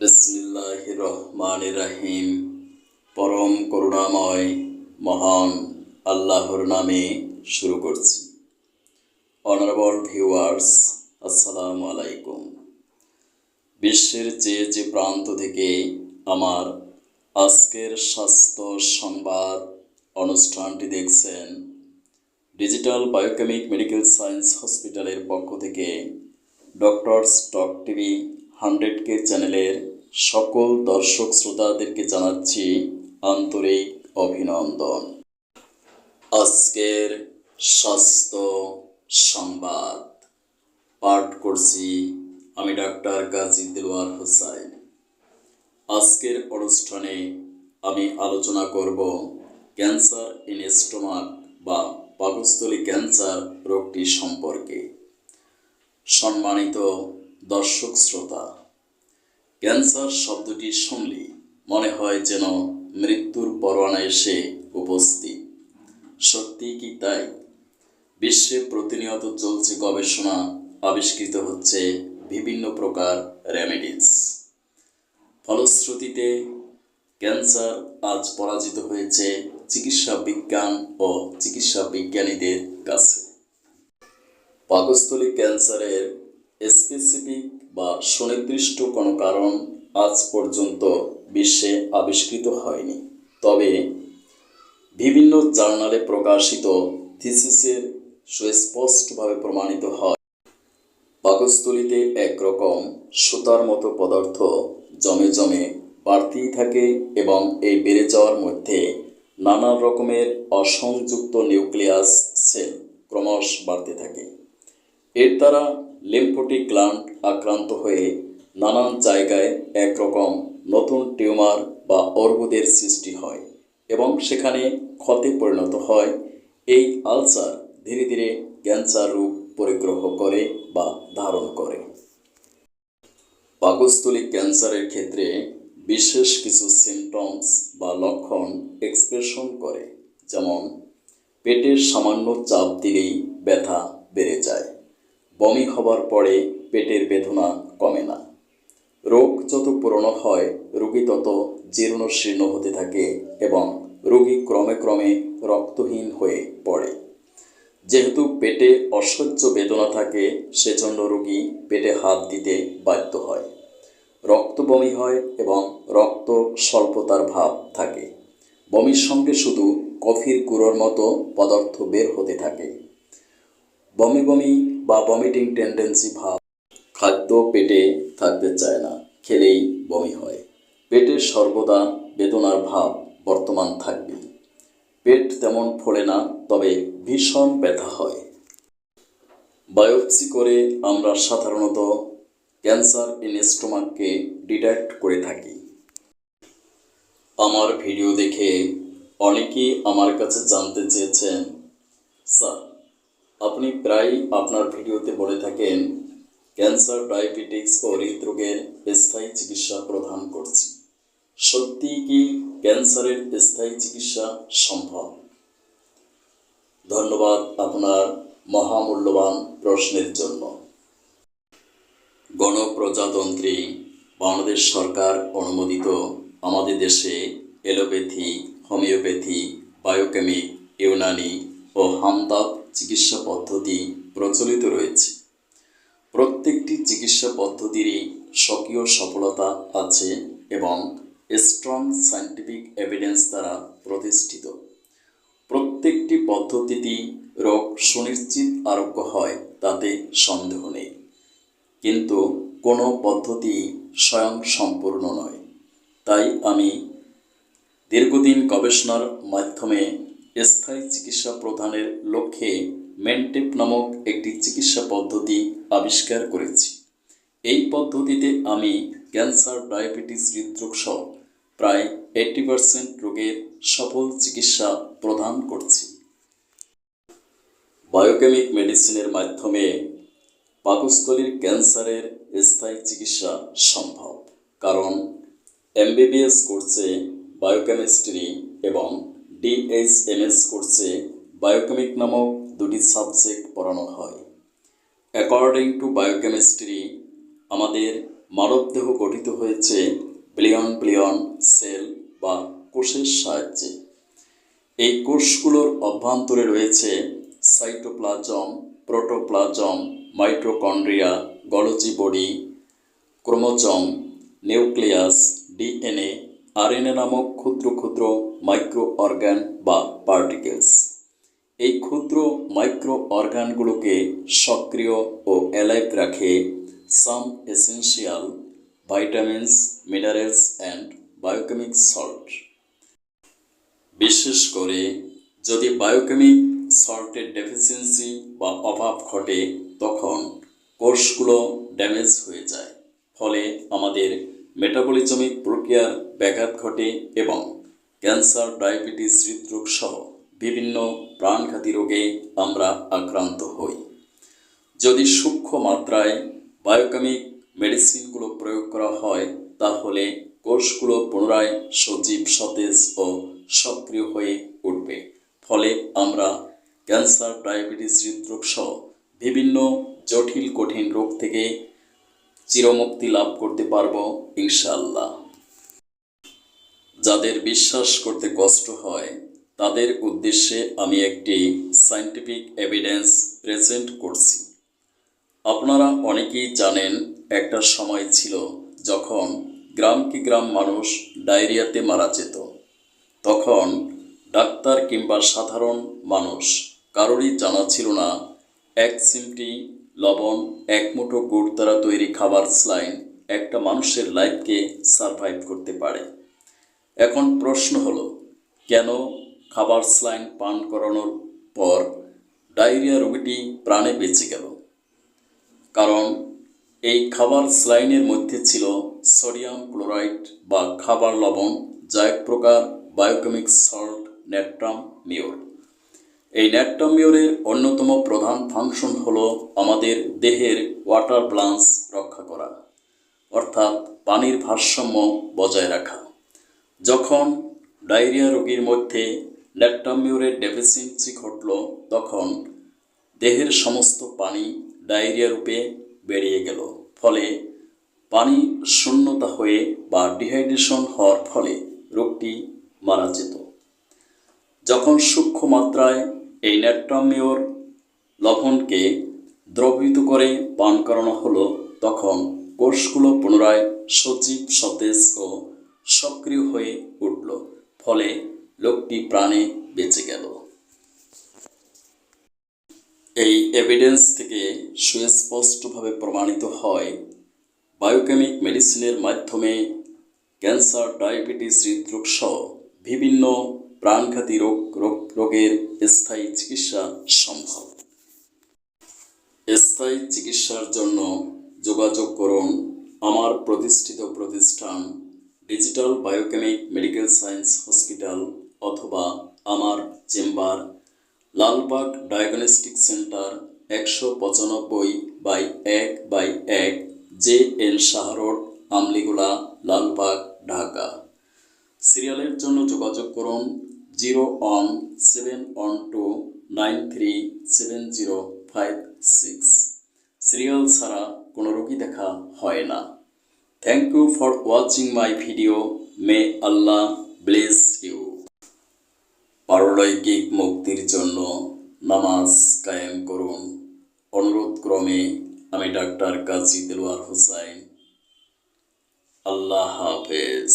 বিসমিল্লাহির রহমানির রহিম। পরম করুণাময় মহান আল্লাহর নামে শুরু করছি। অনারেবল ভিউয়ার্স, আসসালামু আলাইকুম। বিশ্বের যে প্রান্ত থেকে আমার আজকের স্বাস্থ্য সংবাদ অনুষ্ঠানটি দেখছেন, ডিজিটাল বায়োকেমিক মেডিকেল সায়েন্স হসপিটালের পক্ষ থেকে ডক্টরস টক টিভি 100K চ্যানেলের সকল দর্শক শ্রোতাদেরকে জানাচ্ছি আন্তরিক অভিনন্দন। আজকের স্বাস্থ্য সংবাদ পাঠ করছি আমি ডাক্তার গাজী দেলোয়ার হোসাইন। আজকের অনুষ্ঠানে আমি আলোচনা করব ক্যান্সার ইন স্টোমাক বা পাকস্থলী ক্যান্সার রোগটি সম্পর্কে। সম্মানিত দর্শক শ্রোতা, ক্যান্সার শব্দটি শুনলে মনে হয় যেন মৃত্যুর পরোয়ানা এসে উপস্থিত। সত্যি কি তাই? বিশ্বে প্রতিনিয়ত চলছে গবেষণা, আবিষ্কৃত হচ্ছে বিভিন্ন প্রকার রেমেডিস। ফলশ্রুতিতে ক্যান্সার আজ পরাজিত হয়েছে চিকিৎসা বিজ্ঞান ও চিকিৎসা বিজ্ঞানীদের কাছে। পাকস্থলী ক্যান্সারের স্পেসিফিক বা সুনির্দিষ্ট কোনো কারণ আজ পর্যন্ত বিশ্বে আবিষ্কৃত হয়নি। তবে বিভিন্ন জার্নালে প্রকাশিত থিসিসের সুস্পষ্টভাবে প্রমাণিত হয় পাকস্থলীতে একরকম সুতার মতো পদার্থ জমে জমে বাড়তেই থাকে এবং এই বেড়ে যাওয়ার মধ্যে নানা রকমের অসংযুক্ত নিউক্লিয়াস সেল ক্রমশ বাড়তে থাকে। এর দ্বারা লিম্ফোটিক গ্ল্যান্ড আক্রান্ত হয়ে নানান জায়গায় একরকম নতুন টিউমার বা অর্বুদের সৃষ্টি হয় এবং সেখানে ক্ষতে পরিণত হয়। এই আলসার ধীরে ধীরে ক্যান্সার রূপ পরিগ্রহ করে বা ধারণ করে। পাকস্থলী ক্যান্সারের ক্ষেত্রে বিশেষ কিছু সিমটমস বা লক্ষণ এক্সপ্রেশন করে, যেমন পেটের সামান্য চাপ দিলেই ব্যথা বেড়ে যায়, বমি হবার পরে পেটের বেদনা কমে না, রোগ যত পুরনো হয় রোগী তত জীর্ণ শীর্ণ হতে থাকে এবং রোগী ক্রমে ক্রমে রক্তহীন হয়ে পড়ে। যেহেতু পেটে অসহ্য বেদনা থাকে, সেজন্য রোগী পেটে হাত দিতে বাধ্য হয়। রক্ত বমি হয় এবং রক্ত স্বল্পতার ভাব থাকে। বমির সঙ্গে শুধু কফির গুঁড়োর মতো পদার্থ বের হতে থাকে। বমি বমি বা ভমিটিং টেন্ডেন্সি ভাব, খাদ্য পেটে থাকতে চায় না, খেলেই বমি হয়। পেটে সর্বদা বেদনার ভাব বর্তমান থাকবে। পেট তেমন ফোলে না, তবে ভীষণ ব্যথা হয়। বায়োপসি করে আমরা সাধারণত ক্যান্সার ইন স্টোমাককে ডিটেক্ট করে থাকি। আমার ভিডিও দেখে অনেকেই আমার কাছে জানতে চেয়েছেন, স্যার, আপনি প্রায়ই আপনার ভিডিওতে বলে থাকেন ক্যান্সার, ডায়াবেটিক্স ও হৃদরোগের স্থায়ী চিকিৎসা প্রদান করছি। সত্যি কি ক্যান্সারের স্থায়ী চিকিৎসা সম্ভব? ধন্যবাদ আপনার মহামূল্যবান প্রশ্নের জন্য। গণপ্রজাতন্ত্রী বাংলাদেশ সরকার অনুমোদিত আমাদের দেশে এলোপ্যাথি, হোমিওপ্যাথি, বায়োকেমিক, ইউনানি ও হামদার্দ চিকিৎসা পদ্ধতি প্রচলিত রয়েছে। প্রত্যেকটি চিকিৎসা পদ্ধতিরই স্বকীয় সফলতা আছে এবং স্ট্রং সায়েন্টিফিক এভিডেন্স দ্বারা প্রতিষ্ঠিত। প্রত্যেকটি পদ্ধতিটি রোগ সুনিশ্চিত আরোগ্য হয়, তাতে সন্দেহ নেই। কিন্তু কোনো পদ্ধতি স্বয়ং সম্পূর্ণ নয়। তাই আমি দীর্ঘদিন গবেষণার মাধ্যমে স্থায়ী চিকিৎসা প্রদানের লক্ষ্যে মেনটেপ নামক একটি চিকিৎসা পদ্ধতি আবিষ্কার করেছি। এই পদ্ধতিতে আমি ক্যান্সার, ডায়াবেটিস, হৃদরোগ সহ প্রায় 80% রোগের সফল চিকিৎসা প্রদান করছি। বায়োকেমিক মেডিসিনের মাধ্যমে পাকস্থলীর ক্যান্সারের স্থায়ী চিকিৎসা সম্ভব, কারণ MBBS কোর্সে বায়োকেমিস্ট্রি এবং DHMS কোর্সে বায়োকেমিক নামক দুটি সাবজেক্ট পড়ানো হয়। অ্যাকর্ডিং টু বায়োকেমিস্ট্রি আমাদের মানবদেহ গঠিত হয়েছে বিলিয়ন বিলিয়ন সেল বা কোষের সাহায্যে। এই কোষগুলোর অভ্যন্তরে রয়েছে cytoplasm, protoplasm, mitochondria, Golgi body, chromosome, nucleus, DNA, RNA নামক ক্ষুদ্র ক্ষুদ্র মাইক্রো অর্গান বা পার্টিকেলস। এই ক্ষুদ্র মাইক্রো অর্গানগুলোকে সক্রিয় ও অ্যালাইভ রাখে some essential vitamins, minerals and biochemic salt. বিশেষ করে যদি বায়োকেমিক সল্টের ডেফিসিয়েন্সি বা অভাব ঘটে তখন কোষগুলো ড্যামেজ হয়ে যায়, ফলে আমাদের মেটাবলিজমিক প্রক্রিয়ার ব্যাঘাত ঘটে এবং ক্যান্সার, ডায়াবেটিস, হৃদরোগ সহ বিভিন্ন প্রাণঘাতী রোগে আমরা আক্রান্ত হই। যদি সূক্ষ্ম মাত্রায় বায়োকেমিক মেডিসিনগুলো প্রয়োগ করা হয় তাহলে কোষগুলো পুনরায় সজীব, সতেজ ও সক্রিয় হয়ে উঠবে, ফলে আমরা ক্যান্সার, ডায়াবেটিস, হৃদরোগ সহ বিভিন্ন জটিল কঠিন রোগ থেকে চিরমুক্তি লাভ করতে পারবো ইনশাআল্লাহ। যাদের বিশ্বাস করতে কষ্ট হয় তাদের উদ্দেশ্যে আমি একটি সায়েন্টিফিক এভিডেন্স প্রেজেন্ট করছি। আপনারা অনেকেই জানেন একটা সময় ছিল যখন গ্রাম কি গ্রাম মানুষ ডায়রিয়াতে মারা যেত। তখন ডাক্তার কিংবা সাধারণ মানুষ কারোরই জানা ছিল না এক চিমটি লবণ, এক মুঠো গুড় দ্বারা তৈরি খাবার স্যালাইন একটা মানুষের লাইফকে সারভাইভ করতে পারে। এখন প্রশ্ন হলো, কেন খাবার স্যালাইন পান করানোর পর ডায়রিয়া রোগীটি প্রাণে বেঁচে গেল? কারণ এই খাবার স্যালাইনের মধ্যে ছিল সোডিয়াম ক্লোরাইড বা খাবার লবণ, যা এক প্রকার বায়োকেমিক সল্ট, ন্যাট্রাম মিওর। এই ন্যাট্রাম মিওরের অন্যতম প্রধান ফাংশন হলো আমাদের দেহের ওয়াটার ব্যালেন্স রক্ষা করা, অর্থাৎ পানির ভারসাম্য বজায় রাখা। যখন ডায়রিয়া রোগীর মধ্যে ন্যাট্রাম মিওরের ডেফিসিয়েন্সি ঘটল তখন দেহের সমস্ত পানি ডায়রিয়া রূপে বেরিয়ে গেল, ফলে পানি শূন্যতা হয়ে বা ডিহাইড্রেশন হওয়ার ফলে রোগটি মারা যেত। যখন সূক্ষ্ম মাত্রায় এই ন্যাট্রাম মিওর লবণকে দ্রবীভূত করে পান করানো হলো তখন কোষগুলো পুনরায় সজীব, সতেজ ও সক্রিয় হয়ে উঠল, ফলে লোকটি প্রাণে বেঁচে গেল। এই এভিডেন্স থেকে সুস্পষ্টভাবে প্রমাণিত হয় বায়োকেমিক মেডিসিনের মাধ্যমে ক্যান্সার, ডায়াবেটিস, হৃদরোগ সহ বিভিন্ন প্রাণঘাতী রোগের স্থায়ী চিকিৎসা সম্ভব। স্থায়ী চিকিৎসার জন্য যোগাযোগ করুন আমার প্রতিষ্ঠিত প্রতিষ্ঠান digital biochemic medical science hospital অথবা আমার chamber Lalbagh diagnostic centre 195/1/1 JN Shah road, Amligola, Lalbagh, Dhaka. সিরিয়ালের জন্য যোগাযোগ করুন 01712937056। সিরিয়াল ছাড়া কোনো রোগী দেখা হয় না। Thank you for watching my video. May Allah bless you. পারলৌকিক মুক্তির জন্য নামাজ কায়েম করুন। অনুরোধ ক্রমে আমি ডাক্তার কাজী দেলোয়ার হোসাইন। আল্লাহ হাফেজ।